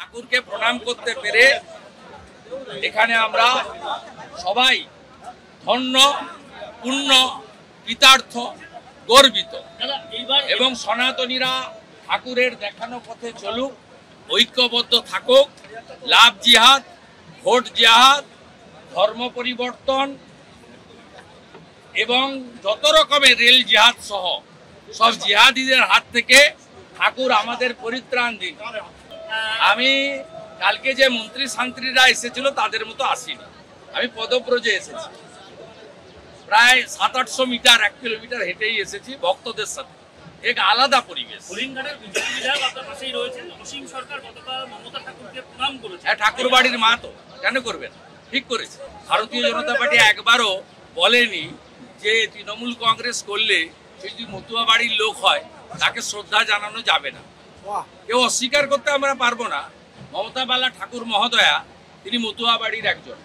ঠাকুরকে প্রণাম করতে পেরে এখানে আমরা সবাই ধন্য, পূর্ণ, কৃতার্থ, গর্বিত এবং সনাতনীরা ঠাকুরের দেখানো পথে চলুক, ঐক্যবদ্ধ থাকুক। লাভ জিহাদ, ভোট জিহাদ, ধর্ম পরিবর্তন এবং যত রকমের রেল জিহাদ সহ সব জিহাদিদের হাত থেকে ঠাকুর আমাদের পরিত্রাণ দিন। আমি কালকে যে মন্ত্রী শান্ত্রীরা এসেছিল তাদের মতো আসিনি, আমি পদব্রজে এসেছি। প্রায় 700-800 মিটার, 1 কিলোমিটার হেঁটেই এসেছি ভক্তদের সাথে। এক আলাদা পরিবেশ। হ্যাঁ, ঠাকুর বাড়ির মা তো কেন করবেন, ঠিক করেছে। ভারতীয় জনতা পার্টি একবারও বলেনি যে তৃণমূল কংগ্রেস করলে যদি মতুয়া বাড়ির লোক হয় তাকে শ্রদ্ধা জানানো যাবে না। কেউ অস্বীকার করতে আমরা পারবো না। মমতা বালা ঠাকুর মহোদয়া তিনি মতুয়া বাড়ির একজন।